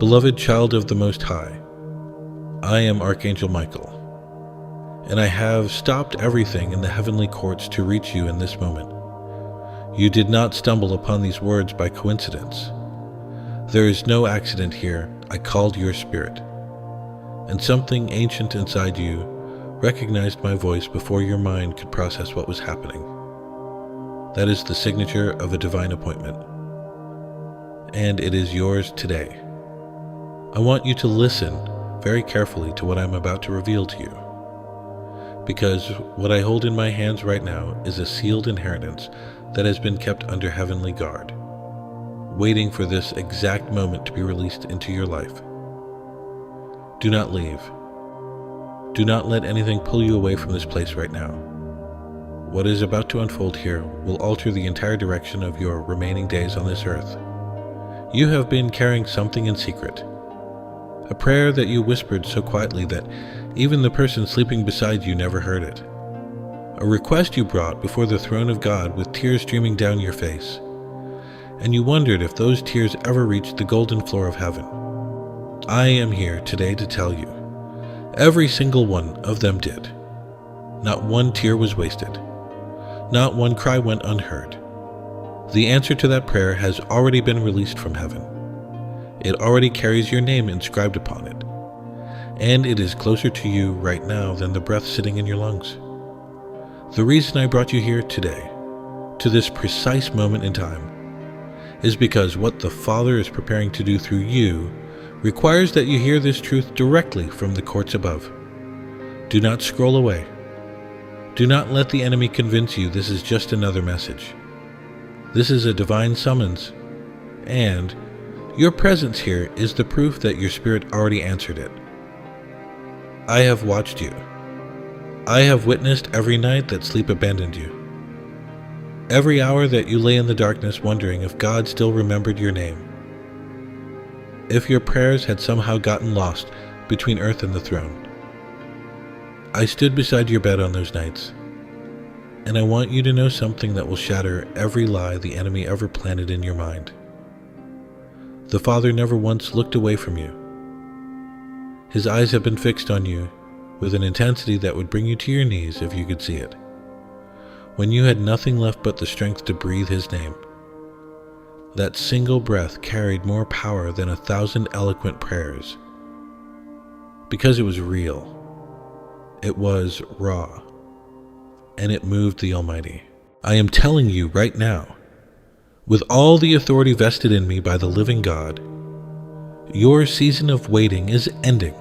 Beloved child of the Most High, I am Archangel Michael, and I have stopped everything in the heavenly courts to reach you in this moment. You did not stumble upon these words by coincidence. There is no accident here. I called your spirit, and something ancient inside you recognized my voice before your mind could process what was happening. That is the signature of a divine appointment, and it is yours today. I want you to listen very carefully to what I'm about to reveal to you, because what I hold in my hands right now is a sealed inheritance that has been kept under heavenly guard, waiting for this exact moment to be released into your life. Do not leave. Do not let anything pull you away from this place right now. What is about to unfold here will alter the entire direction of your remaining days on this earth. You have been carrying something in secret, a prayer that you whispered so quietly that even the person sleeping beside you never heard it, a request you brought before the throne of God with tears streaming down your face, and you wondered if those tears ever reached the golden floor of heaven. I am here today to tell you, every single one of them did. Not one tear was wasted. Not one cry went unheard. The answer to that prayer has already been released from heaven. It already carries your name inscribed upon it, and it is closer to you right now than the breath sitting in your lungs. The reason I brought you here today, to this precise moment in time, is because what the Father is preparing to do through you requires that you hear this truth directly from the courts above. Do not scroll away. Do not let the enemy convince you this is just another message. This is a divine summons, and your presence here is the proof that your spirit already answered it. I have watched you. I have witnessed every night that sleep abandoned you. Every hour that you lay in the darkness wondering if God still remembered your name. If your prayers had somehow gotten lost between earth and the throne. I stood beside your bed on those nights, and I want you to know something that will shatter every lie the enemy ever planted in your mind. The Father never once looked away from you. His eyes have been fixed on you with an intensity that would bring you to your knees if you could see it. When you had nothing left but the strength to breathe His name, that single breath carried more power than 1,000 eloquent prayers. Because it was real, it was raw, and it moved the Almighty. I am telling you right now, with all the authority vested in me by the living God, your season of waiting is ending.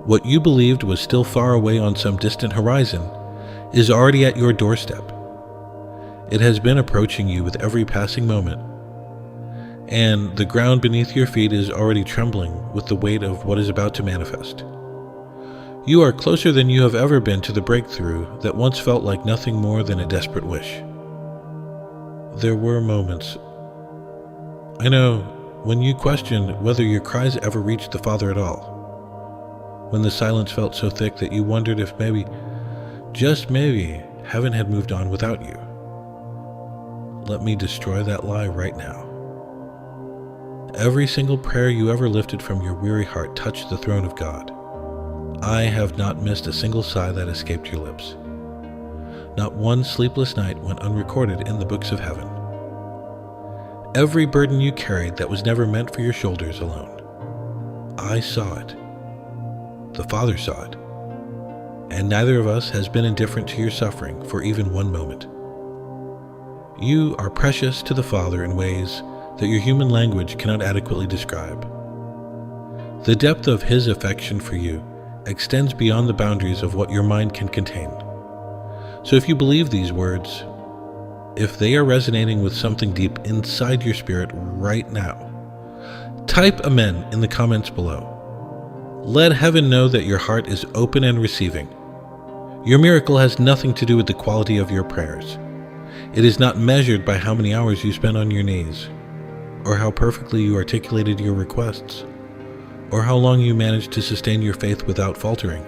What you believed was still far away on some distant horizon is already at your doorstep. It has been approaching you with every passing moment, and the ground beneath your feet is already trembling with the weight of what is about to manifest. You are closer than you have ever been to the breakthrough that once felt like nothing more than a desperate wish. There were moments, I know, when you questioned whether your cries ever reached the Father at all. When the silence felt so thick that you wondered if maybe, just maybe, heaven had moved on without you. Let me destroy that lie right now. Every single prayer you ever lifted from your weary heart touched the throne of God. I have not missed a single sigh that escaped your lips. Not one sleepless night went unrecorded in the books of heaven. Every burden you carried that was never meant for your shoulders alone. I saw it. The Father saw it. And neither of us has been indifferent to your suffering for even one moment. You are precious to the Father in ways that your human language cannot adequately describe. The depth of His affection for you extends beyond the boundaries of what your mind can contain. So if you believe these words, if they are resonating with something deep inside your spirit right now, type Amen in the comments below. Let heaven know that your heart is open and receiving. Your miracle has nothing to do with the quality of your prayers. It is not measured by how many hours you spent on your knees, or how perfectly you articulated your requests, or how long you managed to sustain your faith without faltering.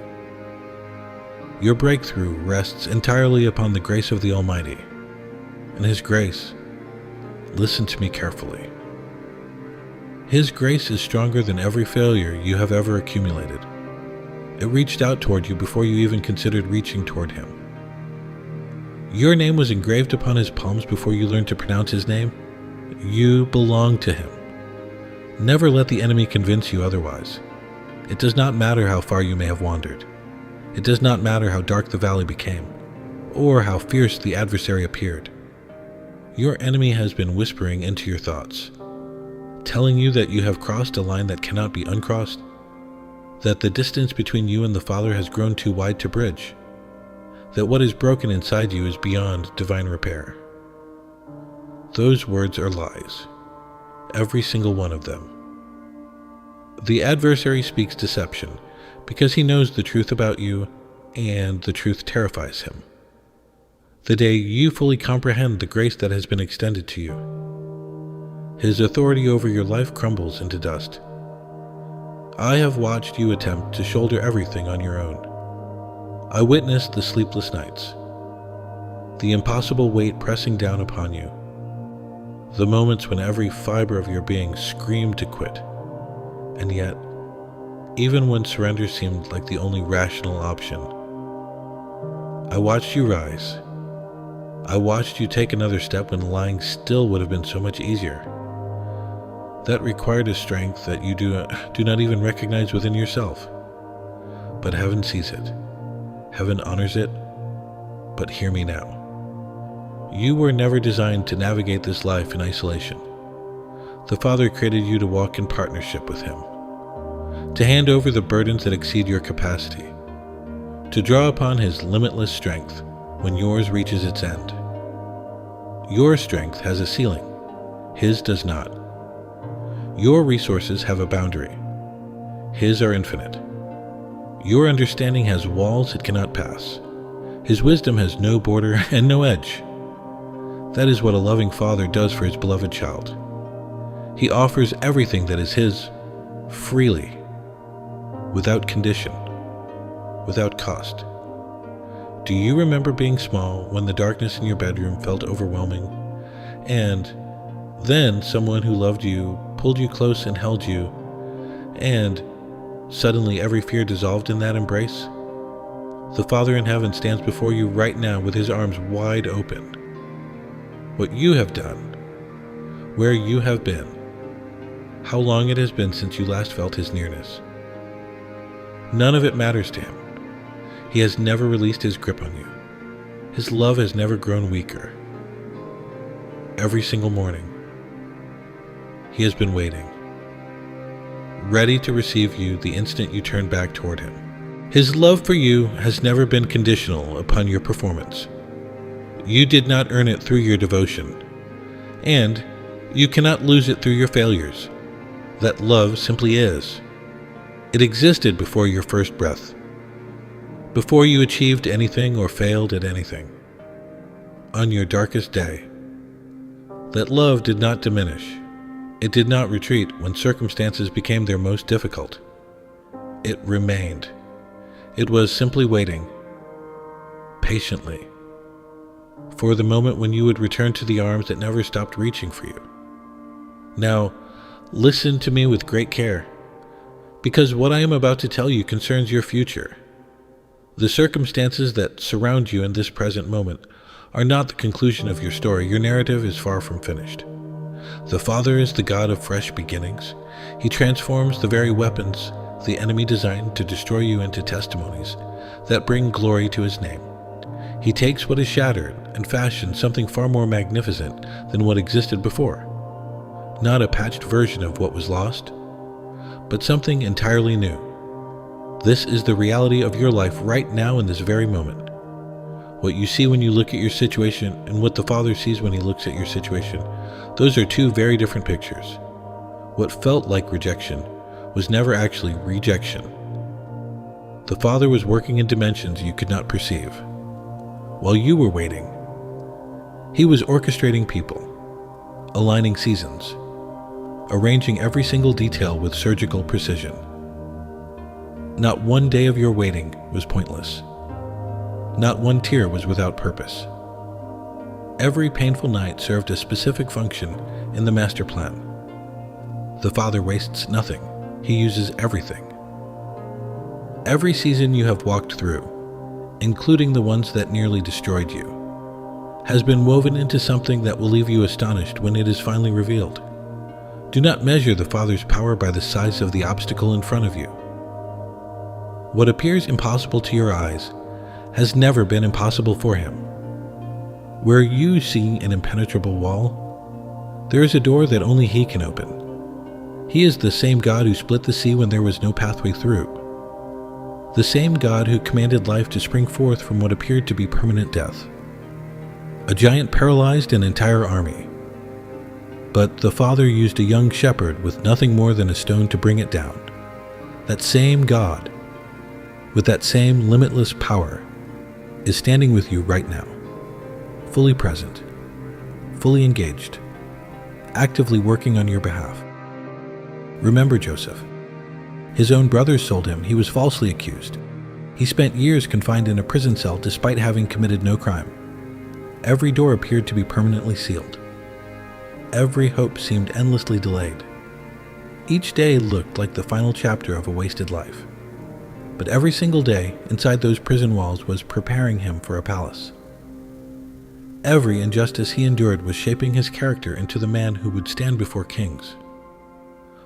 Your breakthrough rests entirely upon the grace of the Almighty, and His grace, listen to me carefully, His grace is stronger than every failure you have ever accumulated. It reached out toward you before you even considered reaching toward Him. Your name was engraved upon His palms before you learned to pronounce His name. You belong to Him. Never let the enemy convince you otherwise. It does not matter how far you may have wandered. It does not matter how dark the valley became, or how fierce the adversary appeared. Your enemy has been whispering into your thoughts, telling you that you have crossed a line that cannot be uncrossed, that the distance between you and the Father has grown too wide to bridge, that what is broken inside you is beyond divine repair. Those words are lies, every single one of them. The adversary speaks deception because he knows the truth about you, and the truth terrifies him. The day you fully comprehend the grace that has been extended to you, his authority over your life crumbles into dust. I have watched you attempt to shoulder everything on your own. I witnessed the sleepless nights, the impossible weight pressing down upon you, the moments when every fiber of your being screamed to quit. And yet, even when surrender seemed like the only rational option, I watched you rise. I watched you take another step when lying still would have been so much easier. That required a strength that you do not even recognize within yourself. But heaven sees it. Heaven honors it. But hear me now. You were never designed to navigate this life in isolation. The Father created you to walk in partnership with Him, to hand over the burdens that exceed your capacity, to draw upon His limitless strength when yours reaches its end. Your strength has a ceiling, His does not. Your resources have a boundary, His are infinite. Your understanding has walls it cannot pass. His wisdom has no border and no edge. That is what a loving Father does for His beloved child. He offers everything that is His freely, without condition, without cost. Do you remember being small when the darkness in your bedroom felt overwhelming, and then someone who loved you pulled you close and held you, and suddenly every fear dissolved in that embrace? The Father in heaven stands before you right now with His arms wide open. What you have done, where you have been, how long it has been since you last felt His nearness. None of it matters to Him. He has never released His grip on you. His love has never grown weaker. Every single morning, He has been waiting, ready to receive you the instant you turn back toward Him. His love for you has never been conditional upon your performance. You did not earn it through your devotion, and you cannot lose it through your failures. That love simply is. It existed before your first breath, before you achieved anything or failed at anything. On your darkest day, that love did not diminish. It did not retreat when circumstances became their most difficult. It remained. It was simply waiting, patiently, for the moment when you would return to the arms that never stopped reaching for you. Now, listen to me with great care, because what I am about to tell you concerns your future. The circumstances that surround you in this present moment are not the conclusion of your story. Your narrative is far from finished. The Father is the God of fresh beginnings. He transforms the very weapons the enemy designed to destroy you into testimonies that bring glory to His name. He takes what is shattered and fashions something far more magnificent than what existed before. Not a patched version of what was lost, but something entirely new. This is the reality of your life right now in this very moment. What you see when you look at your situation and what the Father sees when He looks at your situation, those are two very different pictures. What felt like rejection was never actually rejection. The Father was working in dimensions you could not perceive. While you were waiting, He was orchestrating people, aligning seasons, arranging every single detail with surgical precision. Not one day of your waiting was pointless. Not one tear was without purpose. Every painful night served a specific function in the master plan. The Father wastes nothing. He uses everything. Every season you have walked through, including the ones that nearly destroyed you, has been woven into something that will leave you astonished when it is finally revealed. Do not measure the Father's power by the size of the obstacle in front of you. What appears impossible to your eyes has never been impossible for Him. Where you see an impenetrable wall, there is a door that only He can open. He is the same God who split the sea when there was no pathway through. The same God who commanded life to spring forth from what appeared to be permanent death. A giant paralyzed an entire army. But the Father used a young shepherd with nothing more than a stone to bring it down. That same God, with that same limitless power, is standing with you right now, fully present, fully engaged, actively working on your behalf. Remember Joseph. His own brothers sold him. He was falsely accused. He spent years confined in a prison cell despite having committed no crime. Every door appeared to be permanently sealed. Every hope seemed endlessly delayed. Each day looked like the final chapter of a wasted life. But every single day inside those prison walls was preparing him for a palace. Every injustice he endured was shaping his character into the man who would stand before kings.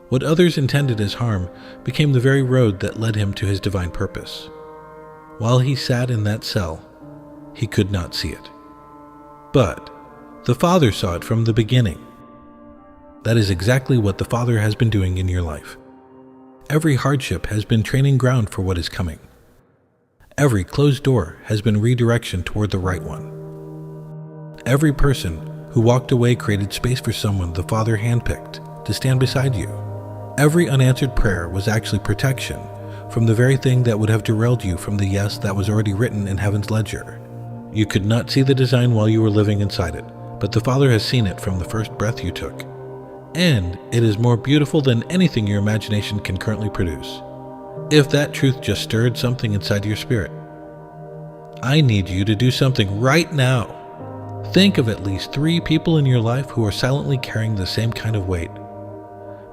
What others intended as harm became the very road that led him to his divine purpose. While he sat in that cell, he could not see it. But the Father saw it from the beginning. That is exactly what the Father has been doing in your life. Every hardship has been training ground for what is coming. Every closed door has been redirection toward the right one. Every person who walked away created space for someone the Father handpicked to stand beside you. Every unanswered prayer was actually protection from the very thing that would have derailed you from the yes that was already written in heaven's ledger. You could not see the design while you were living inside it, but the Father has seen it from the first breath you took. And it is more beautiful than anything your imagination can currently produce. If that truth just stirred something inside your spirit, I need you to do something right now. Think of at least 3 people in your life who are silently carrying the same kind of weight.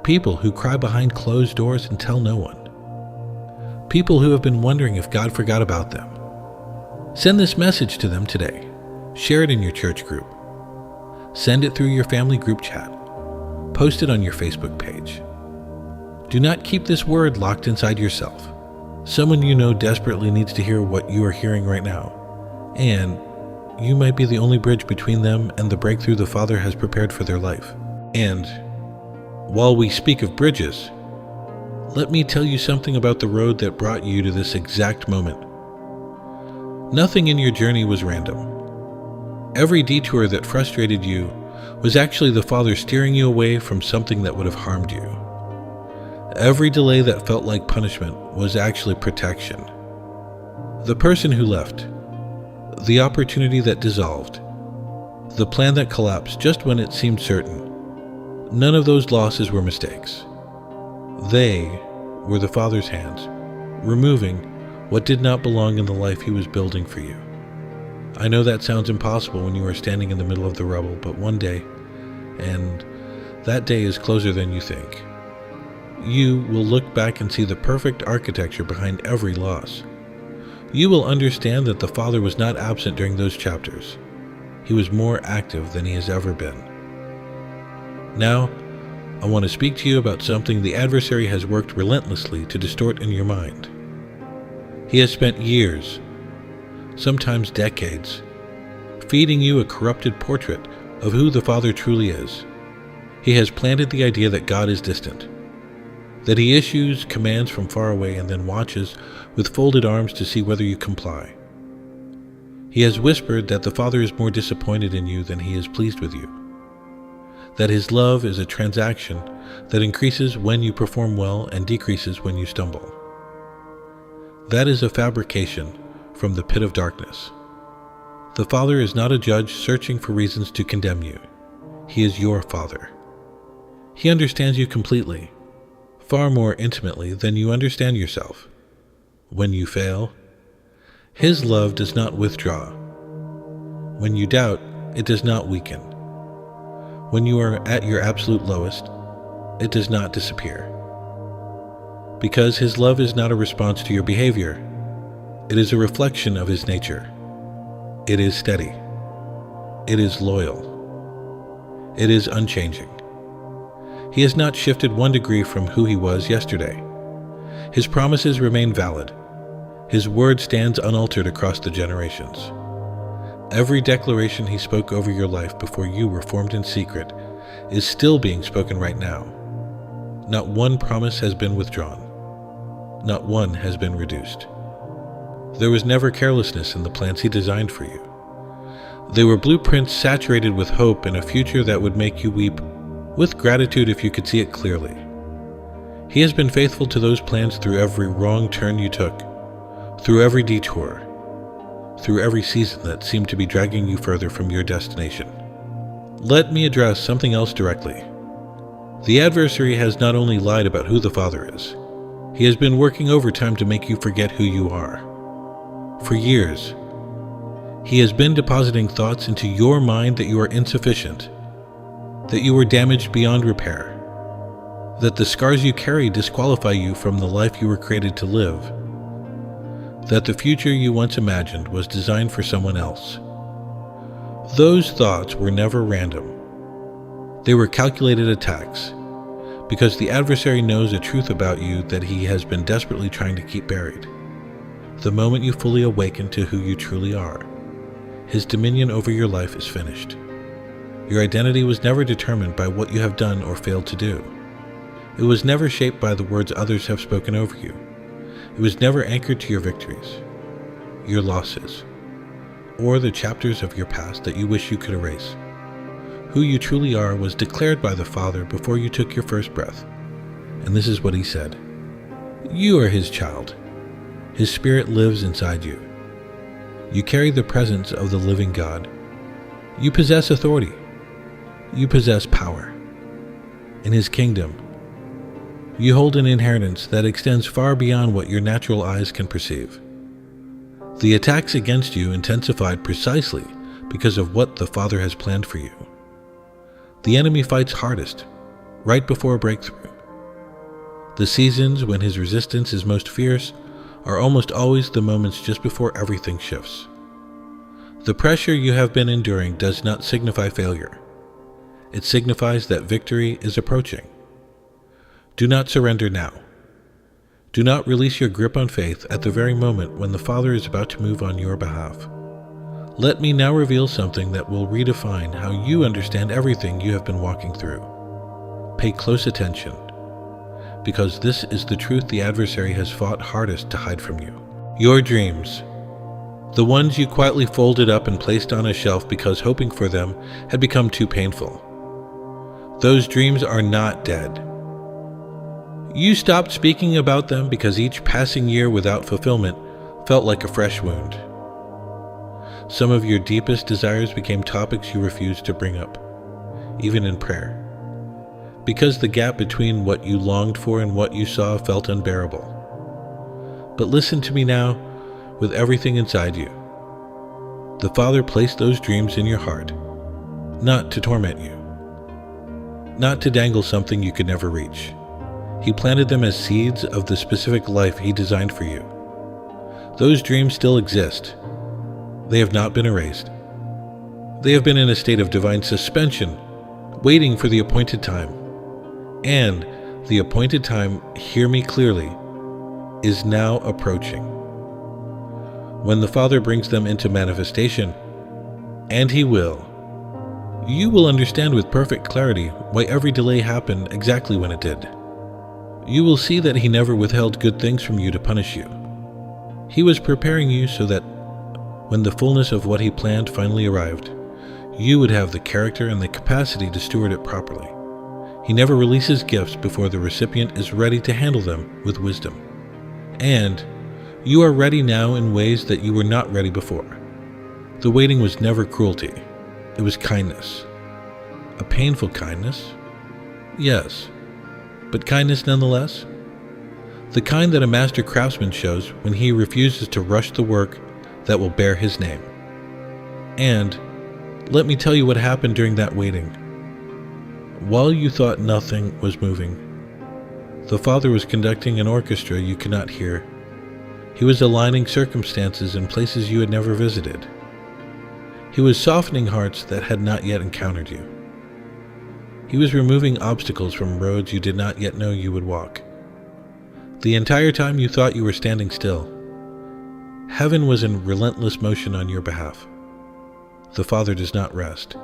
People who cry behind closed doors and tell no one. People who have been wondering if God forgot about them. Send this message to them today. Share it in your church group. Send it through your family group chat. Post it on your Facebook page. Do not keep this word locked inside yourself. Someone you know desperately needs to hear what you are hearing right now, and you might be the only bridge between them and the breakthrough the Father has prepared for their life. And while we speak of bridges, let me tell you something about the road that brought you to this exact moment. Nothing in your journey was random. Every detour that frustrated you was actually the Father steering you away from something that would have harmed you. Every delay that felt like punishment was actually protection. The person who left, the opportunity that dissolved, the plan that collapsed just when it seemed certain, none of those losses were mistakes. They were the Father's hands, removing what did not belong in the life He was building for you. I know that sounds impossible when you are standing in the middle of the rubble, but one day, and that day is closer than you think, you will look back and see the perfect architecture behind every loss. You will understand that the Father was not absent during those chapters. He was more active than He has ever been. Now, I want to speak to you about something the adversary has worked relentlessly to distort in your mind. He has spent years, sometimes decades, feeding you a corrupted portrait of who the Father truly is. He has planted the idea that God is distant, that He issues commands from far away and then watches with folded arms to see whether you comply. He has whispered that the Father is more disappointed in you than He is pleased with you, that His love is a transaction that increases when you perform well and decreases when you stumble. That is a fabrication from the pit of darkness. The Father is not a judge searching for reasons to condemn you. He is your Father. He understands you completely, far more intimately than you understand yourself. When you fail, His love does not withdraw. When you doubt, it does not weaken. When you are at your absolute lowest, it does not disappear. Because his love is not a response to your behavior, it is a reflection of his nature. It is steady. It is loyal. It is unchanging. He has not shifted 1 degree from who he was yesterday. His promises remain valid. His word stands unaltered across the generations. Every declaration he spoke over your life before you were formed in secret is still being spoken right now. Not one promise has been withdrawn. Not one has been reduced. There was never carelessness in the plans he designed for you. They were blueprints saturated with hope and a future that would make you weep with gratitude if you could see it clearly. He has been faithful to those plans through every wrong turn you took, through every detour, through every season that seemed to be dragging you further from your destination. Let me address something else directly. The adversary has not only lied about who the Father is, he has been working overtime to make you forget who you are. For years, he has been depositing thoughts into your mind that you are insufficient, that you were damaged beyond repair, that the scars you carry disqualify you from the life you were created to live, that the future you once imagined was designed for someone else. Those thoughts were never random. They were calculated attacks, because the adversary knows a truth about you that he has been desperately trying to keep buried. The moment you fully awaken to who you truly are, his dominion over your life is finished. Your identity was never determined by what you have done or failed to do. It was never shaped by the words others have spoken over you. It was never anchored to your victories, your losses, or the chapters of your past that you wish you could erase. Who you truly are was declared by the Father before you took your first breath. And this is what he said: you are his child. His Spirit lives inside you. You carry the presence of the living God. You possess authority. You possess power. In his kingdom, you hold an inheritance that extends far beyond what your natural eyes can perceive. The attacks against you intensified precisely because of what the Father has planned for you. The enemy fights hardest right before a breakthrough. The seasons when his resistance is most fierce are almost always the moments just before everything shifts. The pressure you have been enduring does not signify failure. It signifies that victory is approaching. Do not surrender now. Do not release your grip on faith at the very moment when the Father is about to move on your behalf. Let me now reveal something that will redefine how you understand everything you have been walking through. Pay close attention, because this is the truth the adversary has fought hardest to hide from you. Your dreams, the ones you quietly folded up and placed on a shelf because hoping for them had become too painful. Those dreams are not dead. You stopped speaking about them because each passing year without fulfillment felt like a fresh wound. Some of your deepest desires became topics you refused to bring up, even in prayer, because the gap between what you longed for and what you saw felt unbearable. But listen to me now with everything inside you. The Father placed those dreams in your heart, not to torment you, not to dangle something you could never reach. He planted them as seeds of the specific life he designed for you. Those dreams still exist. They have not been erased. They have been in a state of divine suspension, waiting for the appointed time. And the appointed time, hear me clearly, is now approaching. When the Father brings them into manifestation, and he will, you will understand with perfect clarity why every delay happened exactly when it did. You will see that he never withheld good things from you to punish you. He was preparing you so that when the fullness of what he planned finally arrived, you would have the character and the capacity to steward it properly. He never releases gifts before the recipient is ready to handle them with wisdom. And you are ready now in ways that you were not ready before. The waiting was never cruelty. It was kindness. A painful kindness? Yes. But kindness nonetheless? The kind that a master craftsman shows when he refuses to rush the work that will bear his name. And let me tell you what happened during that waiting. While you thought nothing was moving, the Father was conducting an orchestra you could not hear. He was aligning circumstances in places you had never visited. He was softening hearts that had not yet encountered you. He was removing obstacles from roads you did not yet know you would walk. The entire time you thought you were standing still, heaven was in relentless motion on your behalf. The Father does not rest.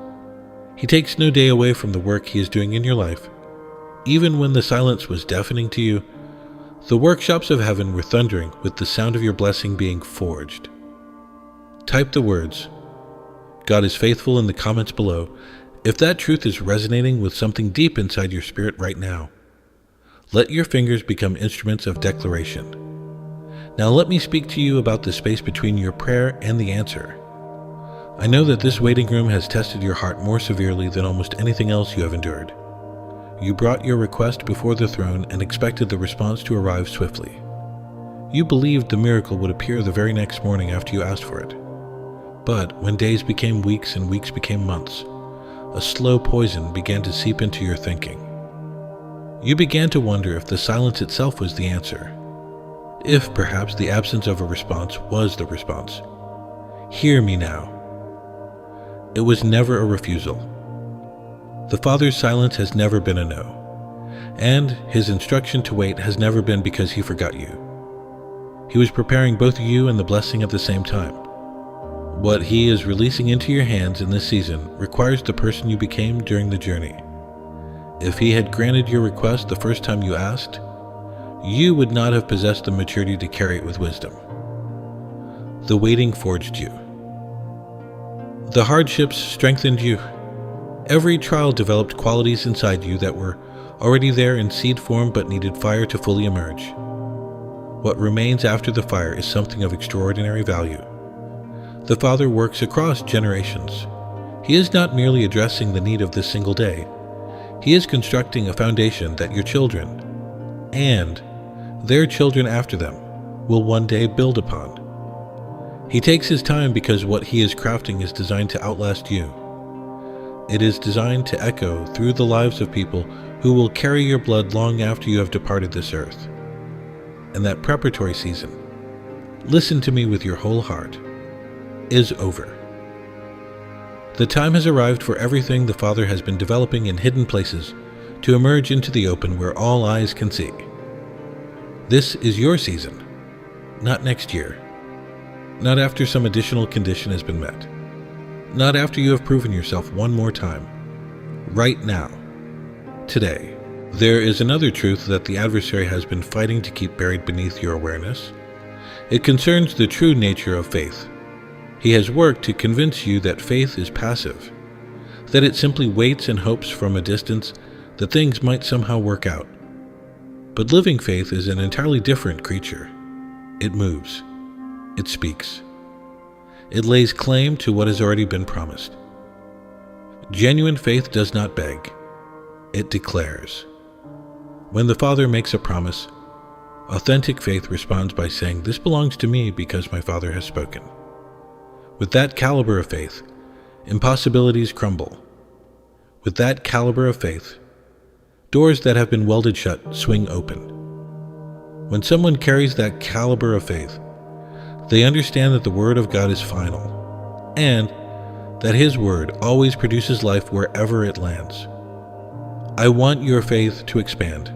He takes no day away from the work He is doing in your life. Even when the silence was deafening to you, the workshops of heaven were thundering with the sound of your blessing being forged. Type the words, "God is faithful," in the comments below if that truth is resonating with something deep inside your spirit right now. Let your fingers become instruments of declaration. Now let me speak to you about the space between your prayer and the answer. I know that this waiting room has tested your heart more severely than almost anything else you have endured. You brought your request before the throne and expected the response to arrive swiftly. You believed the miracle would appear the very next morning after you asked for it. But when days became weeks and weeks became months, a slow poison began to seep into your thinking. You began to wonder if the silence itself was the answer, if perhaps the absence of a response was the response. Hear me now. It was never a refusal. The Father's silence has never been a no, and His instruction to wait has never been because He forgot you. He was preparing both you and the blessing at the same time. What He is releasing into your hands in this season requires the person you became during the journey. If He had granted your request the first time you asked, you would not have possessed the maturity to carry it with wisdom. The waiting forged you. The hardships strengthened you. Every trial developed qualities inside you that were already there in seed form but needed fire to fully emerge. What remains after the fire is something of extraordinary value. The Father works across generations. He is not merely addressing the need of this single day. He is constructing a foundation that your children, and their children after them, will one day build upon. He takes His time because what He is crafting is designed to outlast you. It is designed to echo through the lives of people who will carry your blood long after you have departed this earth. And that preparatory season, listen to me with your whole heart, is over. The time has arrived for everything the Father has been developing in hidden places to emerge into the open where all eyes can see. This is your season, not next year, not after some additional condition has been met, not after you have proven yourself one more time. Right now, today. There is another truth that the adversary has been fighting to keep buried beneath your awareness. It concerns the true nature of faith. He has worked to convince you that faith is passive, that it simply waits and hopes from a distance that things might somehow work out. But living faith is an entirely different creature. It moves. It speaks. It lays claim to what has already been promised. Genuine faith does not beg. It declares. When the Father makes a promise, authentic faith responds by saying, "This belongs to me because my Father has spoken." With that caliber of faith, impossibilities crumble. With that caliber of faith, doors that have been welded shut swing open. When someone carries that caliber of faith, they understand that the Word of God is final, and that His Word always produces life wherever it lands. I want your faith to expand.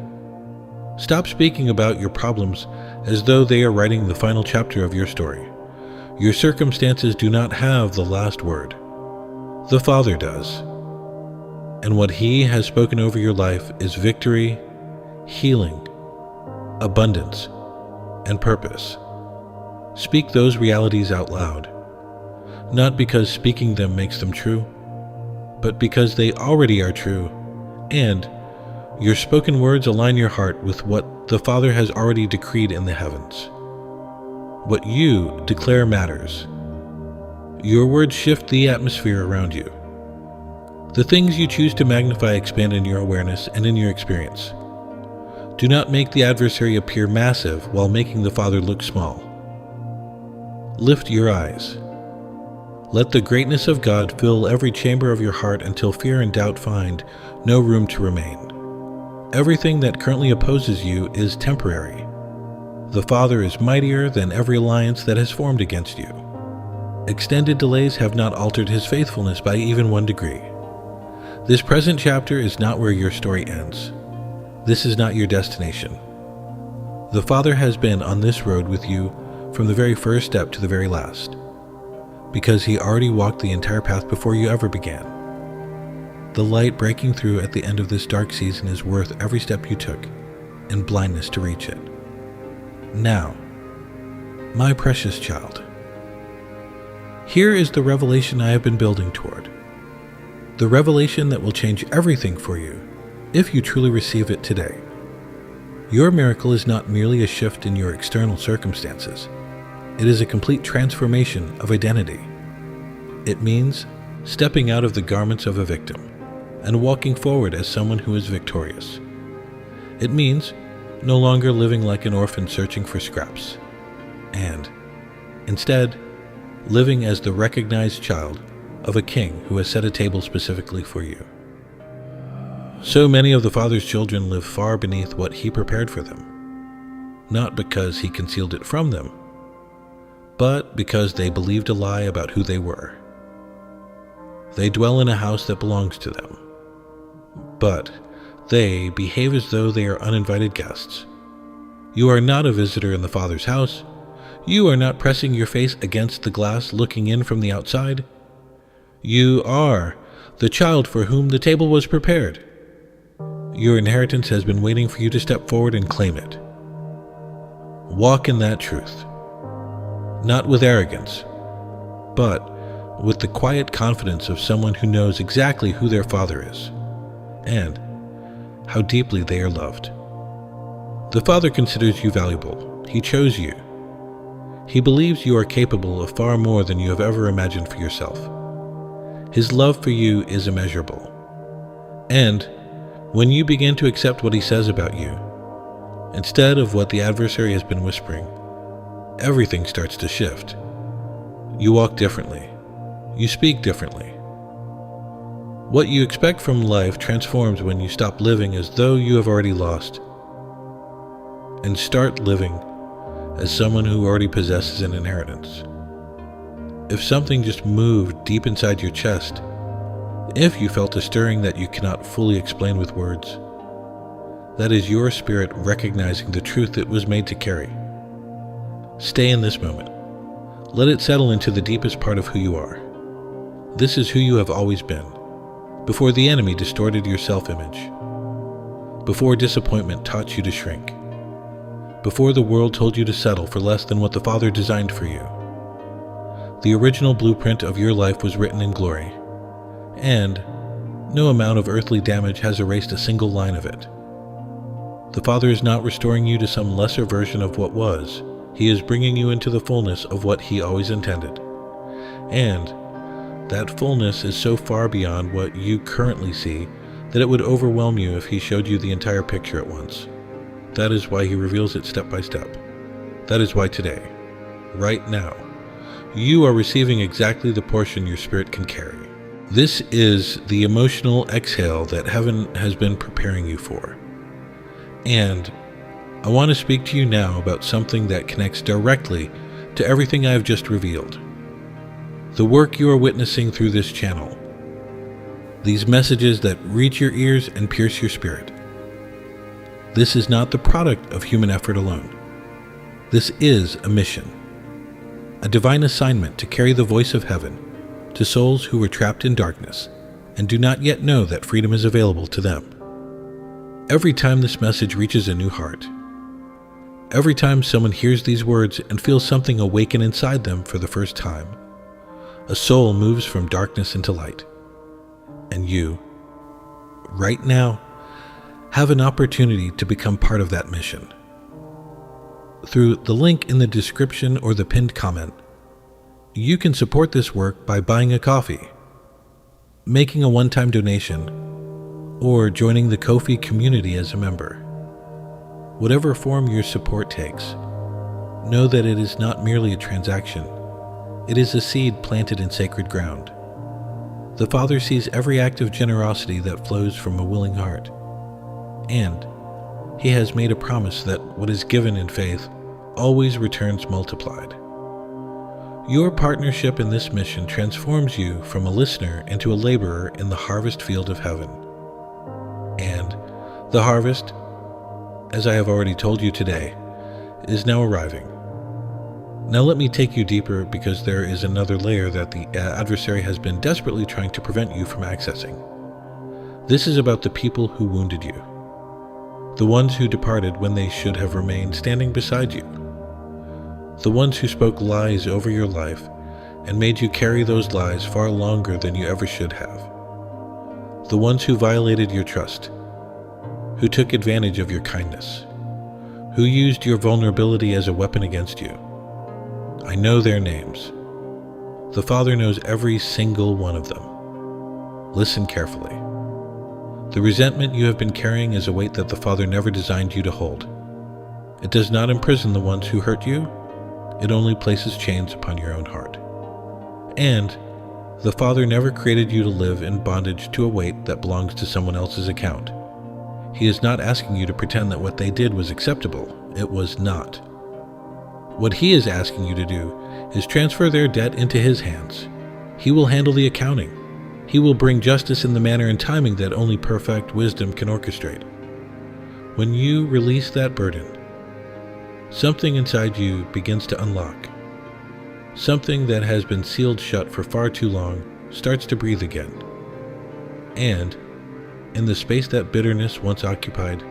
Stop speaking about your problems as though they are writing the final chapter of your story. Your circumstances do not have the last word. The Father does. And what He has spoken over your life is victory, healing, abundance, and purpose. Speak those realities out loud, not because speaking them makes them true, but because they already are true, and your spoken words align your heart with what the Father has already decreed in the heavens. What you declare matters. Your words shift the atmosphere around you. The things you choose to magnify expand in your awareness and in your experience. Do not make the adversary appear massive while making the Father look small. Lift your eyes. Let the greatness of God fill every chamber of your heart until fear and doubt find no room to remain. Everything that currently opposes you is temporary. The Father is mightier than every alliance that has formed against you. Extended delays have not altered his faithfulness by even 1 degree. This present chapter is not where your story ends. This is not your destination. The Father has been on this road with you from the very first step to the very last, because he already walked the entire path before you ever began. The light breaking through at the end of this dark season is worth every step you took in blindness to reach it. Now, my precious child, here is the revelation I have been building toward. The revelation that will change everything for you if you truly receive it today. Your miracle is not merely a shift in your external circumstances. It is a complete transformation of identity. It means stepping out of the garments of a victim and walking forward as someone who is victorious. It means no longer living like an orphan searching for scraps, and instead living as the recognized child of a king who has set a table specifically for you. So many of the Father's children live far beneath what he prepared for them, not because he concealed it from them, but because they believed a lie about who they were. They dwell in a house that belongs to them, but they behave as though they are uninvited guests. You are not a visitor in the Father's house. You are not pressing your face against the glass looking in from the outside. You are the child for whom the table was prepared. Your inheritance has been waiting for you to step forward and claim it. Walk in that truth, not with arrogance, but with the quiet confidence of someone who knows exactly who their Father is and how deeply they are loved. The Father considers you valuable. He chose you. He believes you are capable of far more than you have ever imagined for yourself. His love for you is immeasurable. And when you begin to accept what he says about you, instead of what the adversary has been whispering, everything starts to shift. You walk differently. You speak differently. What you expect from life transforms when you stop living as though you have already lost and start living as someone who already possesses an inheritance. If something just moved deep inside your chest, if you felt a stirring that you cannot fully explain with words, that is your spirit recognizing the truth it was made to carry. Stay in this moment. Let it settle into the deepest part of who you are. This is who you have always been, before the enemy distorted your self-image, before disappointment taught you to shrink, before the world told you to settle for less than what the Father designed for you. The original blueprint of your life was written in glory, and no amount of earthly damage has erased a single line of it. The Father is not restoring you to some lesser version of what was. He is bringing you into the fullness of what he always intended. And that fullness is so far beyond what you currently see that it would overwhelm you if he showed you the entire picture at once. That is why he reveals it step by step. That is why today, right now, you are receiving exactly the portion your spirit can carry. This is the emotional exhale that heaven has been preparing you for. And I want to speak to you now about something that connects directly to everything I have just revealed. The work you are witnessing through this channel. These messages that reach your ears and pierce your spirit. This is not the product of human effort alone. This is a mission, a divine assignment to carry the voice of heaven to souls who were trapped in darkness and do not yet know that freedom is available to them. Every time this message reaches a new heart, every time someone hears these words and feels something awaken inside them for the first time, a soul moves from darkness into light. And you, right now, have an opportunity to become part of that mission. Through the link in the description or the pinned comment, you can support this work by buying a coffee, making a one-time donation, or joining the Ko-fi community as a member. Whatever form your support takes, know that it is not merely a transaction. It is a seed planted in sacred ground. The Father sees every act of generosity that flows from a willing heart. And He has made a promise that what is given in faith always returns multiplied. Your partnership in this mission transforms you from a listener into a laborer in the harvest field of heaven. And the harvest, as I have already told you today, is now arriving. Now let me take you deeper, because there is another layer that the adversary has been desperately trying to prevent you from accessing. This is about the people who wounded you, the ones who departed when they should have remained standing beside you, the ones who spoke lies over your life and made you carry those lies far longer than you ever should have, the ones who violated your trust, who took advantage of your kindness, who used your vulnerability as a weapon against you. I know their names. The Father knows every single one of them. Listen carefully. The resentment you have been carrying is a weight that the Father never designed you to hold. It does not imprison the ones who hurt you. It only places chains upon your own heart. And the Father never created you to live in bondage to a weight that belongs to someone else's account. He is not asking you to pretend that what they did was acceptable. It was not. What He is asking you to do is transfer their debt into His hands. He will handle the accounting. He will bring justice in the manner and timing that only perfect wisdom can orchestrate. When you release that burden, something inside you begins to unlock. Something that has been sealed shut for far too long starts to breathe again. And in the space that bitterness once occupied,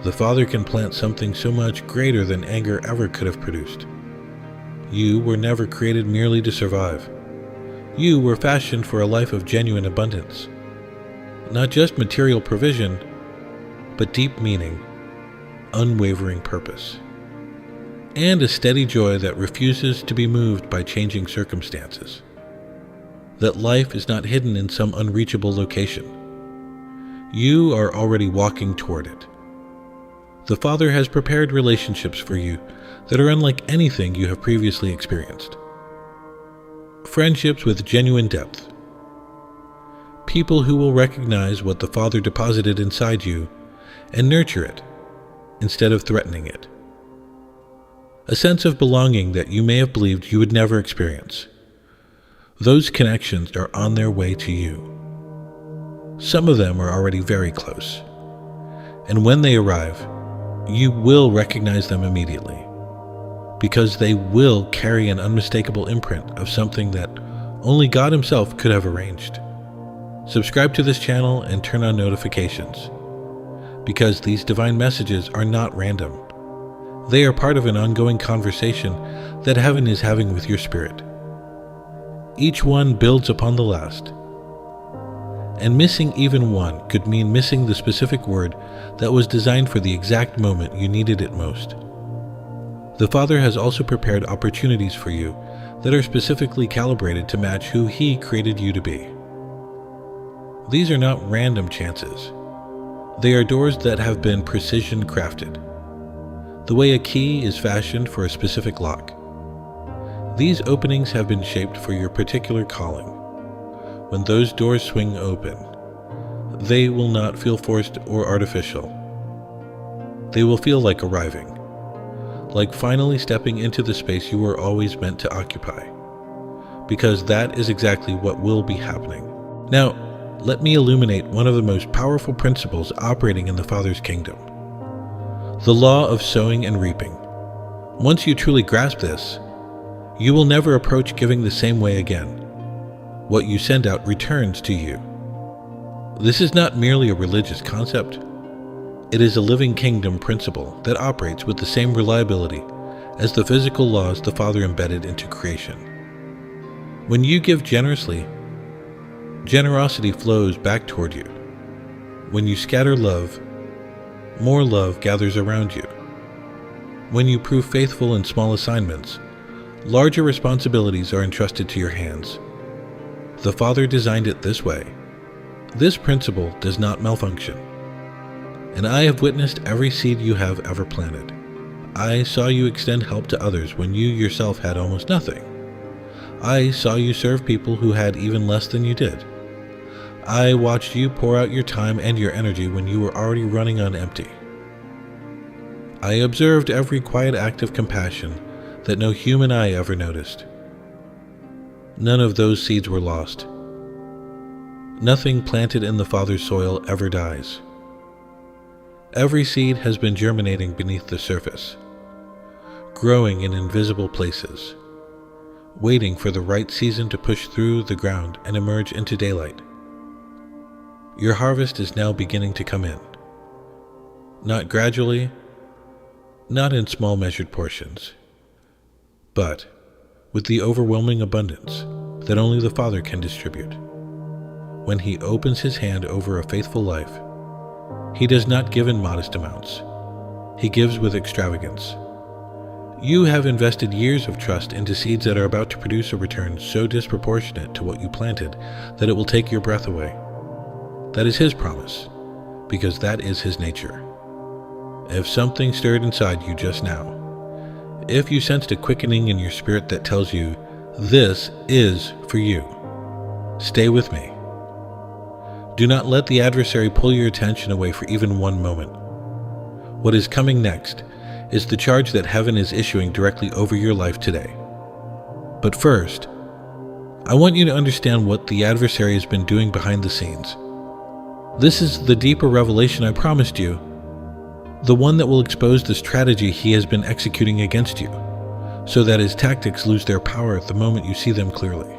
the Father can plant something so much greater than anger ever could have produced. You were never created merely to survive. You were fashioned for a life of genuine abundance. Not just material provision, but deep meaning, unwavering purpose, and a steady joy that refuses to be moved by changing circumstances. That life is not hidden in some unreachable location. You are already walking toward it. The Father has prepared relationships for you that are unlike anything you have previously experienced. Friendships with genuine depth. People who will recognize what the Father deposited inside you and nurture it instead of threatening it. A sense of belonging that you may have believed you would never experience. Those connections are on their way to you. Some of them are already very close. And when they arrive, you will recognize them immediately, because they will carry an unmistakable imprint of something that only God Himself could have arranged. Subscribe to this channel and turn on notifications, because these divine messages are not random. They are part of an ongoing conversation that heaven is having with your spirit. Each one builds upon the last. And missing even one could mean missing the specific word that was designed for the exact moment you needed it most. The Father has also prepared opportunities for you that are specifically calibrated to match who He created you to be. These are not random chances. They are doors that have been precision crafted, the way a key is fashioned for a specific lock. These openings have been shaped for your particular calling. When those doors swing open, they will not feel forced or artificial. They will feel like arriving, like finally stepping into the space you were always meant to occupy, because that is exactly what will be happening. Now, let me illuminate one of the most powerful principles operating in the Father's kingdom: the law of sowing and reaping. Once you truly grasp this, you will never approach giving the same way again. What you send out returns to you. This is not merely a religious concept. It is a living kingdom principle that operates with the same reliability as the physical laws the Father embedded into creation. When you give generously, generosity flows back toward you. When you scatter love, more love gathers around you. When you prove faithful in small assignments, larger responsibilities are entrusted to your hands. The Father designed it this way. This principle does not malfunction. And I have witnessed every seed you have ever planted. I saw you extend help to others when you yourself had almost nothing. I saw you serve people who had even less than you did. I watched you pour out your time and your energy when you were already running on empty. I observed every quiet act of compassion that no human eye ever noticed. None of those seeds were lost. Nothing planted in the Father's soil ever dies. Every seed has been germinating beneath the surface, growing in invisible places, waiting for the right season to push through the ground and emerge into daylight. Your harvest is now beginning to come in. Not gradually, not in small measured portions, but with the overwhelming abundance that only the Father can distribute. When He opens His hand over a faithful life, He does not give in modest amounts. He gives with extravagance. You have invested years of trust into seeds that are about to produce a return so disproportionate to what you planted that it will take your breath away. That is His promise, because that is His nature. If something stirred inside you just now, if you sensed a quickening in your spirit that tells you, this is for you, stay with me. Do not let the adversary pull your attention away for even one moment. What is coming next is the charge that heaven is issuing directly over your life today. But first, I want you to understand what the adversary has been doing behind the scenes. This is the deeper revelation I promised you, the one that will expose the strategy he has been executing against you, so that his tactics lose their power at the moment you see them clearly.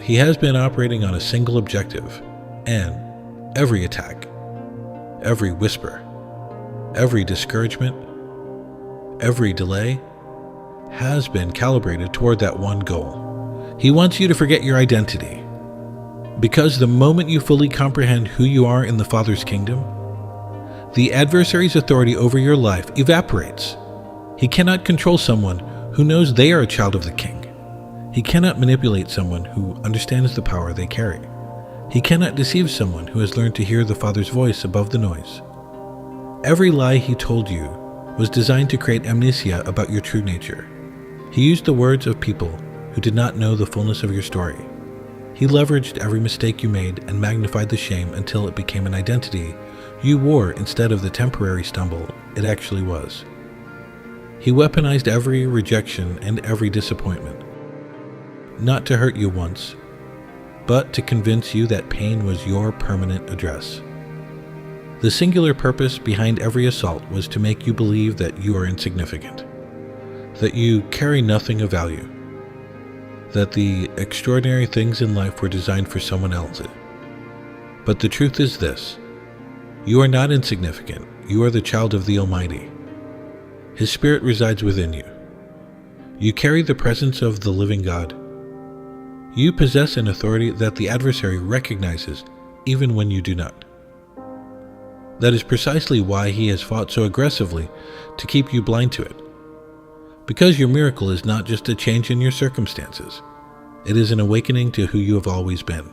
He has been operating on a single objective, and every attack, every whisper, every discouragement, every delay has been calibrated toward that one goal. He wants you to forget your identity, because the moment you fully comprehend who you are in the Father's kingdom, the adversary's authority over your life evaporates. He cannot control someone who knows they are a child of the King. He cannot manipulate someone who understands the power they carry. He cannot deceive someone who has learned to hear the Father's voice above the noise. Every lie he told you was designed to create amnesia about your true nature. He used the words of people who did not know the fullness of your story. He leveraged every mistake you made and magnified the shame until it became an identity you wore instead of the temporary stumble it actually was. He weaponized every rejection and every disappointment, not to hurt you once, but to convince you that pain was your permanent address. The singular purpose behind every assault was to make you believe that you are insignificant, that you carry nothing of value, that the extraordinary things in life were designed for someone else. But the truth is this: you are not insignificant. You are the child of the Almighty. His Spirit resides within you. You carry the presence of the living God. You possess an authority that the adversary recognizes even when you do not. That is precisely why he has fought so aggressively to keep you blind to it. Because your miracle is not just a change in your circumstances. It is an awakening to who you have always been.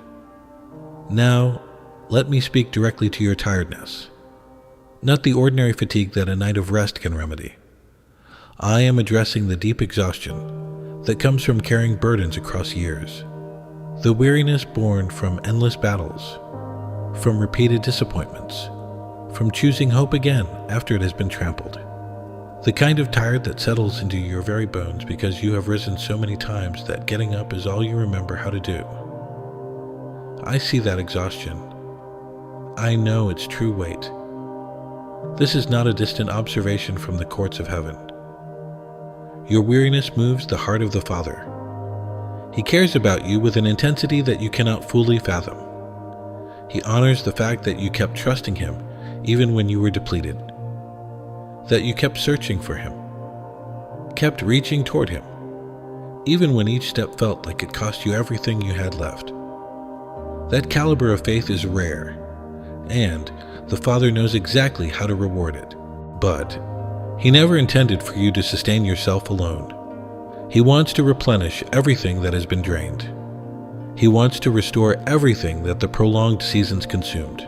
Now, let me speak directly to your tiredness, not the ordinary fatigue that a night of rest can remedy. I am addressing the deep exhaustion that comes from carrying burdens across years, the weariness born from endless battles, from repeated disappointments, from choosing hope again after it has been trampled. The kind of tired that settles into your very bones because you have risen so many times that getting up is all you remember how to do. I see that exhaustion. I know its true weight. This is not a distant observation from the courts of heaven. Your weariness moves the heart of the Father. He cares about you with an intensity that you cannot fully fathom. He honors the fact that you kept trusting Him even when you were depleted, that you kept searching for Him, kept reaching toward Him, even when each step felt like it cost you everything you had left. That caliber of faith is rare, and the Father knows exactly how to reward it. But He never intended for you to sustain yourself alone. He wants to replenish everything that has been drained. He wants to restore everything that the prolonged seasons consumed.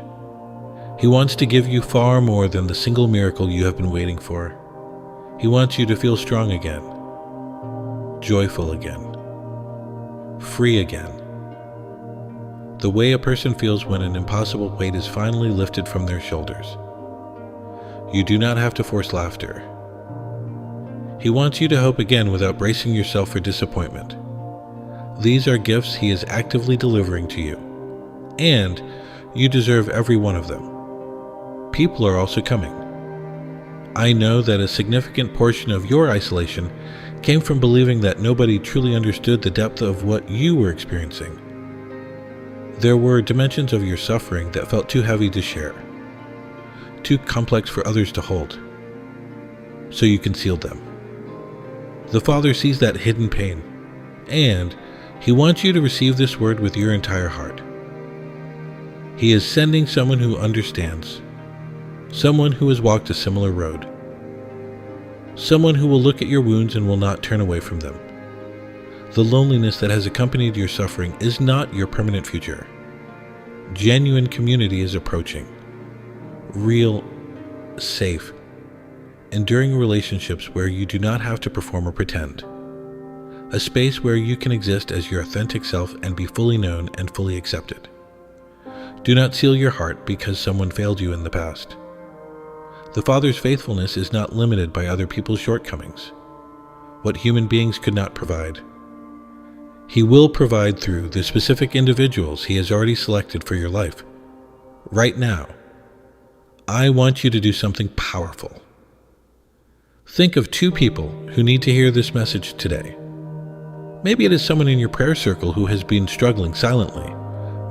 He wants to give you far more than the single miracle you have been waiting for. He wants you to feel strong again, joyful again, free again. The way a person feels when an impossible weight is finally lifted from their shoulders. You do not have to force laughter. He wants you to hope again without bracing yourself for disappointment. These are gifts he is actively delivering to you, and you deserve every one of them. People are also coming. I know that a significant portion of your isolation came from believing that nobody truly understood the depth of what you were experiencing. There were dimensions of your suffering that felt too heavy to share, too complex for others to hold, so you concealed them. The Father sees that hidden pain, and he wants you to receive this word with your entire heart. He is sending someone who understands, someone who has walked a similar road, someone who will look at your wounds and will not turn away from them. The loneliness that has accompanied your suffering is not your permanent future. Genuine community is approaching. Real, safe, enduring relationships where you do not have to perform or pretend. A space where you can exist as your authentic self and be fully known and fully accepted. Do not seal your heart because someone failed you in the past. The Father's faithfulness is not limited by other people's shortcomings, what human beings could not provide. He will provide through the specific individuals he has already selected for your life. Right now, I want you to do something powerful. Think of 2 people who need to hear this message today. Maybe it is someone in your prayer circle who has been struggling silently.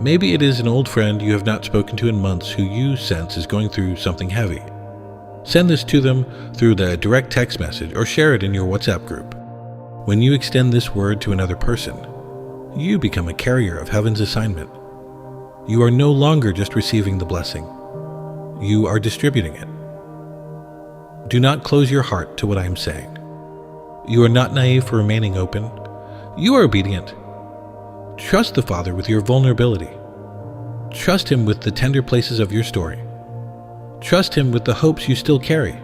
Maybe it is an old friend you have not spoken to in months who you sense is going through something heavy. Send this to them through the direct text message or share it in your WhatsApp group. When you extend this word to another person, you become a carrier of heaven's assignment. You are no longer just receiving the blessing. You are distributing it. Do not close your heart to what I am saying. You are not naive for remaining open. You are obedient. Trust the Father with your vulnerability. Trust Him with the tender places of your story. Trust Him with the hopes you still carry.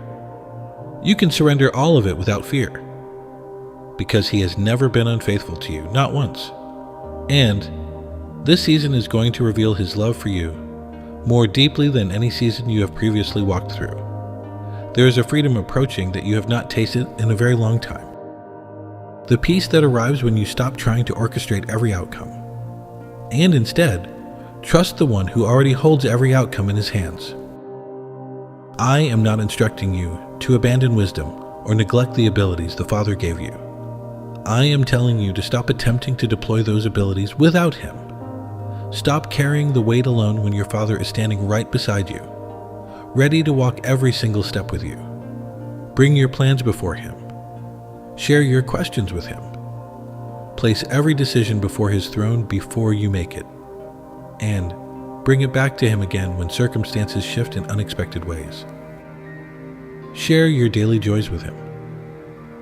You can surrender all of it without fear, because He has never been unfaithful to you, not once. And this season is going to reveal His love for you more deeply than any season you have previously walked through. There is a freedom approaching that you have not tasted in a very long time. The peace that arrives when you stop trying to orchestrate every outcome, and instead, trust the one who already holds every outcome in His hands. I am not instructing you to abandon wisdom or neglect the abilities the Father gave you. I am telling you to stop attempting to deploy those abilities without Him. Stop carrying the weight alone when your Father is standing right beside you, ready to walk every single step with you. Bring your plans before Him. Share your questions with Him. Place every decision before His throne before you make it. And bring it back to Him again when circumstances shift in unexpected ways. Share your daily joys with Him.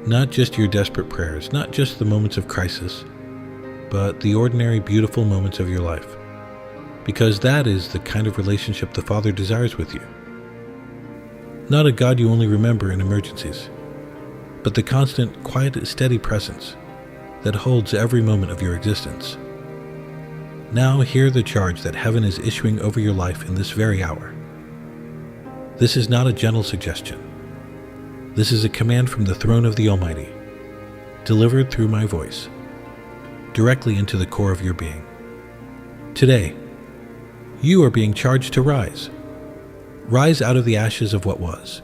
Not just your desperate prayers, not just the moments of crisis, but the ordinary, beautiful moments of your life. Because that is the kind of relationship the Father desires with you. Not a God you only remember in emergencies, but the constant, quiet, steady presence that holds every moment of your existence. Now hear the charge that heaven is issuing over your life in this very hour. This is not a gentle suggestion. This is a command from the throne of the Almighty, delivered through my voice, directly into the core of your being. Today, you are being charged to rise. Rise out of the ashes of what was.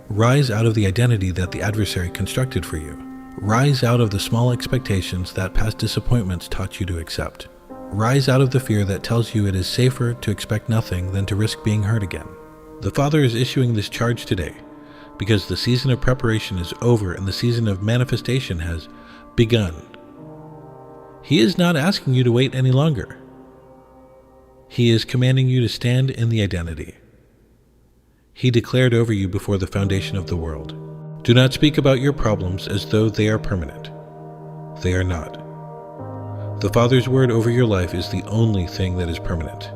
Rise out of the identity that the adversary constructed for you. Rise out of the small expectations that past disappointments taught you to accept. Rise out of the fear that tells you it is safer to expect nothing than to risk being hurt again. The Father is issuing this charge today because the season of preparation is over and the season of manifestation has begun. He is not asking you to wait any longer. He is commanding you to stand in the identity He declared over you before the foundation of the world. Do not speak about your problems as though they are permanent. They are not. The Father's word over your life is the only thing that is permanent.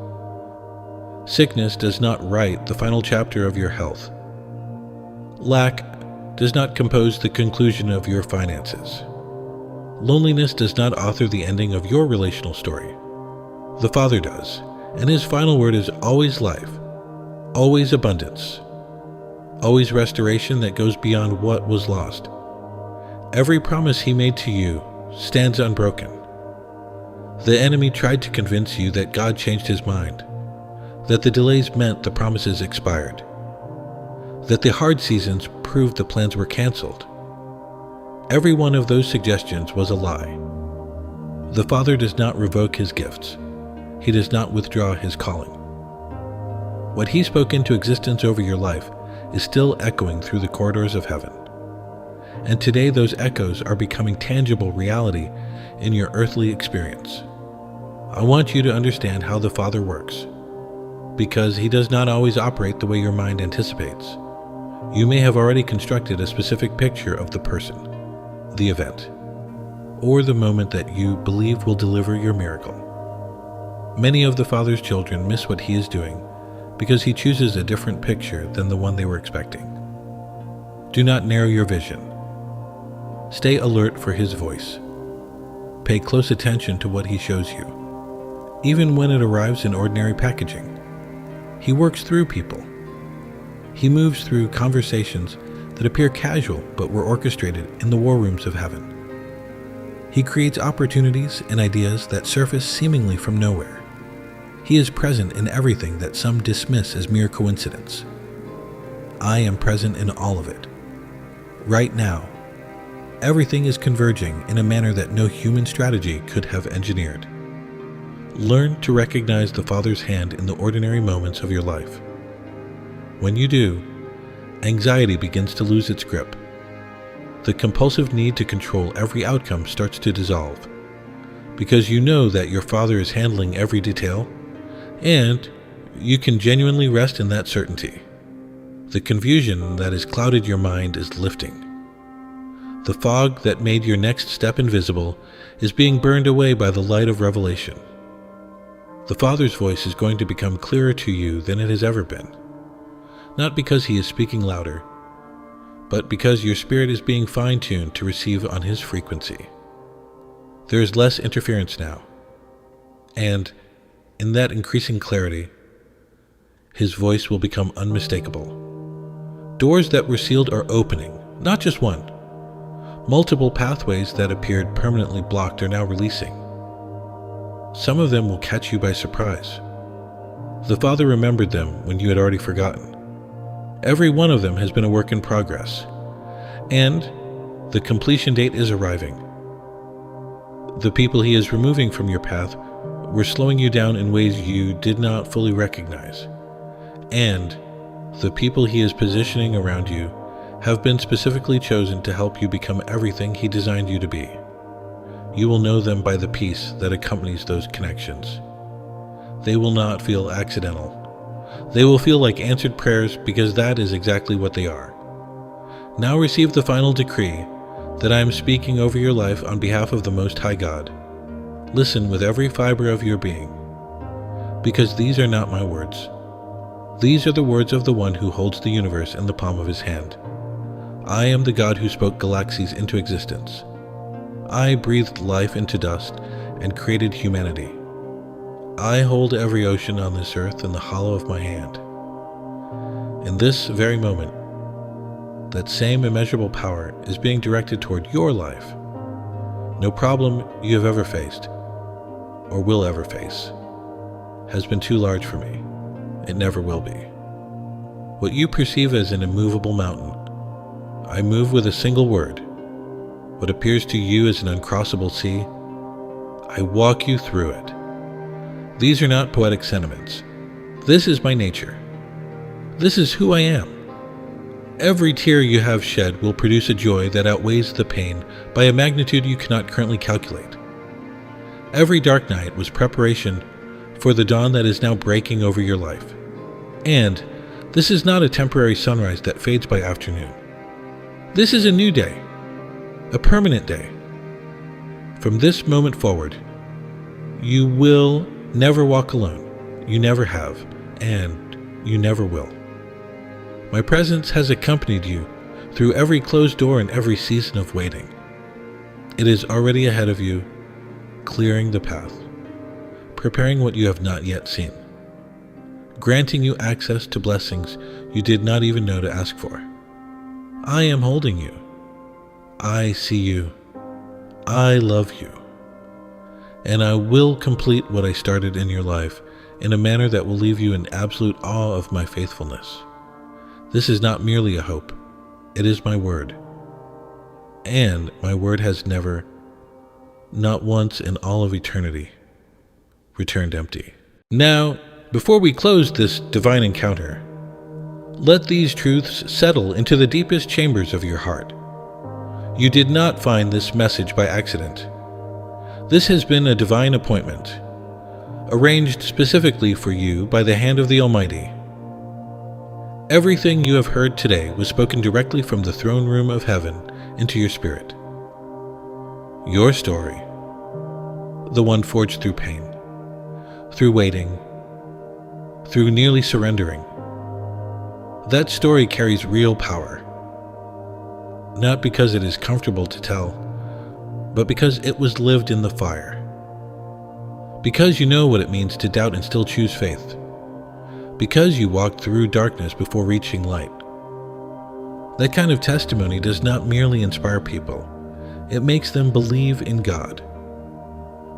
Sickness does not write the final chapter of your health. Lack does not compose the conclusion of your finances. Loneliness does not author the ending of your relational story. The Father does, and His final word is always life, always abundance, always restoration that goes beyond what was lost. Every promise He made to you stands unbroken. The enemy tried to convince you that God changed His mind, that the delays meant the promises expired, that the hard seasons proved the plans were canceled. Every one of those suggestions was a lie. The Father does not revoke His gifts. He does not withdraw His calling. What He spoke into existence over your life is still echoing through the corridors of heaven. And today those echoes are becoming tangible reality in your earthly experience. I want you to understand how the Father works, because He does not always operate the way your mind anticipates. You may have already constructed a specific picture of the person, the event, or the moment that you believe will deliver your miracle. Many of the Father's children miss what He is doing because He chooses a different picture than the one they were expecting. Do not narrow your vision. Stay alert for His voice. Pay close attention to what He shows you, even when it arrives in ordinary packaging. He works through people. He moves through conversations that appear casual but were orchestrated in the war rooms of heaven. He creates opportunities and ideas that surface seemingly from nowhere. He is present in everything that some dismiss as mere coincidence. I am present in all of it. Right now, everything is converging in a manner that no human strategy could have engineered. Learn to recognize the Father's hand in the ordinary moments of your life. When you do, anxiety begins to lose its grip. The compulsive need to control every outcome starts to dissolve, because you know that your Father is handling every detail, and you can genuinely rest in that certainty. The confusion that has clouded your mind is lifting. The fog that made your next step invisible is being burned away by the light of revelation. The Father's voice is going to become clearer to you than it has ever been, not because He is speaking louder, but because your spirit is being fine-tuned to receive on His frequency. There is less interference now, and in that increasing clarity, His voice will become unmistakable. Doors that were sealed are opening, not just one. Multiple pathways that appeared permanently blocked are now releasing. Some of them will catch you by surprise. The Father remembered them when you had already forgotten. Every one of them has been a work in progress, and the completion date is arriving. The people He is removing from your path were slowing you down in ways you did not fully recognize, and the people He is positioning around you have been specifically chosen to help you become everything He designed you to be. You will know them by the peace that accompanies those connections. They will not feel accidental. They will feel like answered prayers, because that is exactly what they are. Now receive the final decree that I am speaking over your life on behalf of the Most High God. Listen with every fiber of your being, because these are not my words. These are the words of the one who holds the universe in the palm of His hand. I am the God who spoke galaxies into existence. I breathed life into dust and created humanity. I hold every ocean on this earth in the hollow of my hand. In this very moment, that same immeasurable power is being directed toward your life. No problem you have ever faced, or will ever face, has been too large for me. It never will be. What you perceive as an immovable mountain, I move with a single word. What appears to you as an uncrossable sea, I walk you through it. These are not poetic sentiments. This is my nature. This is who I am. Every tear you have shed will produce a joy that outweighs the pain by a magnitude you cannot currently calculate. Every dark night was preparation for the dawn that is now breaking over your life. And this is not a temporary sunrise that fades by afternoon. This is a new day. A permanent day. From this moment forward, you will never walk alone. You never have, and you never will. My presence has accompanied you through every closed door and every season of waiting. It is already ahead of you, clearing the path, preparing what you have not yet seen, granting you access to blessings you did not even know to ask for. I am holding you. I see you. I love you. And I will complete what I started in your life in a manner that will leave you in absolute awe of my faithfulness. This is not merely a hope. It is my word. And my word has never, not once in all of eternity, returned empty. Now, before we close this divine encounter, let these truths settle into the deepest chambers of your heart. You did not find this message by accident. This has been a divine appointment, arranged specifically for you by the hand of the Almighty. Everything you have heard today was spoken directly from the throne room of heaven into your spirit. Your story, the one forged through pain, through waiting, through nearly surrendering, that story carries real power. Not because it is comfortable to tell, but because it was lived in the fire. Because you know what it means to doubt and still choose faith. Because you walked through darkness before reaching light. That kind of testimony does not merely inspire people, it makes them believe in God.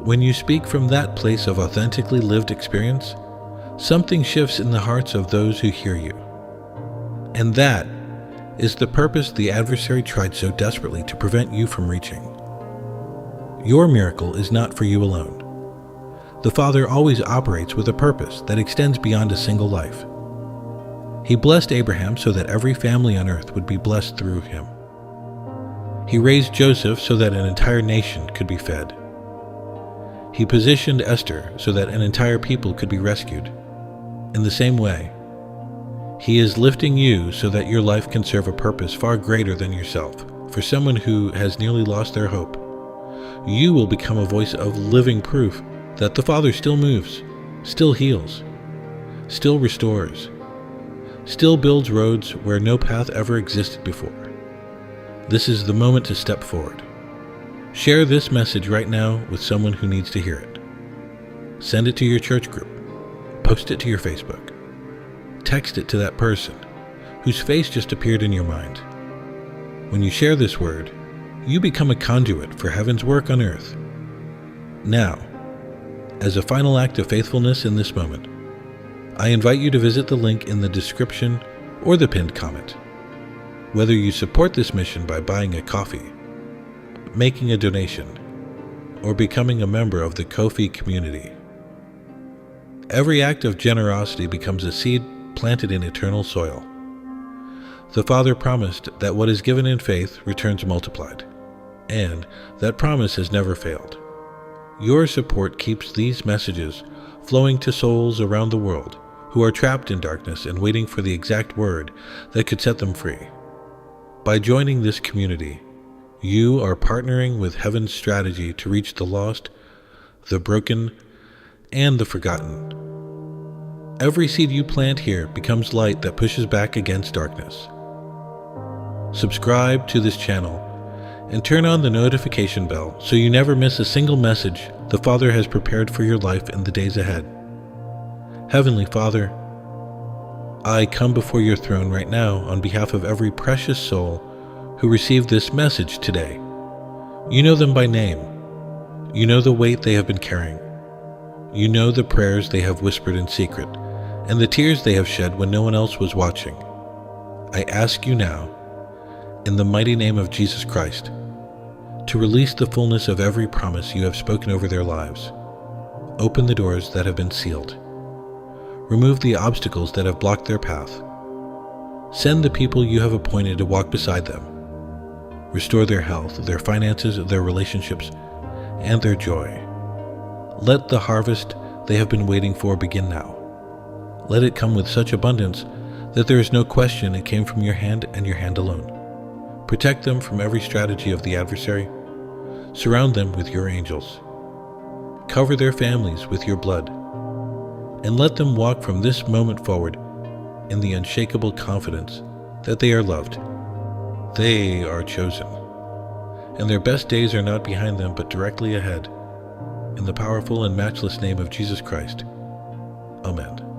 When you speak from that place of authentically lived experience, something shifts in the hearts of those who hear you. And that is the purpose the adversary tried so desperately to prevent you from reaching. Your miracle is not for you alone. The Father always operates with a purpose that extends beyond a single life. He blessed Abraham so that every family on earth would be blessed through him. He raised Joseph so that an entire nation could be fed. He positioned Esther so that an entire people could be rescued. In the same way, He is lifting you so that your life can serve a purpose far greater than yourself. For someone who has nearly lost their hope, you will become a voice of living proof that the Father still moves, still heals, still restores, still builds roads where no path ever existed before. This is the moment to step forward. Share this message right now with someone who needs to hear it. Send it to your church group. Post it to your Facebook. Text it to that person whose face just appeared in your mind. When you share this word, you become a conduit for heaven's work on earth. Now, as a final act of faithfulness in this moment, I invite you to visit the link in the description or the pinned comment. Whether you support this mission by buying a coffee, making a donation, or becoming a member of the Ko-fi community, every act of generosity becomes a seed planted in eternal soil. The Father promised that what is given in faith returns multiplied, and that promise has never failed. Your support keeps these messages flowing to souls around the world who are trapped in darkness and waiting for the exact word that could set them free. By joining this community, you are partnering with heaven's strategy to reach the lost, the broken, and the forgotten. Every seed you plant here becomes light that pushes back against darkness. Subscribe to this channel and turn on the notification bell so you never miss a single message the Father has prepared for your life in the days ahead. Heavenly Father, I come before your throne right now on behalf of every precious soul who received this message today. You know them by name. You know the weight they have been carrying. You know the prayers they have whispered in secret and the tears they have shed when no one else was watching. I ask you now, in the mighty name of Jesus Christ, to release the fullness of every promise you have spoken over their lives. Open the doors that have been sealed. Remove the obstacles that have blocked their path. Send the people you have appointed to walk beside them. Restore their health, their finances, their relationships, and their joy. Let the harvest they have been waiting for begin now. Let it come with such abundance that there is no question it came from your hand and your hand alone. Protect them from every strategy of the adversary. Surround them with your angels. Cover their families with your blood. And let them walk from this moment forward in the unshakable confidence that they are loved. They are chosen. and their best days are not behind them but directly ahead. In the powerful and matchless name of Jesus Christ. Amen.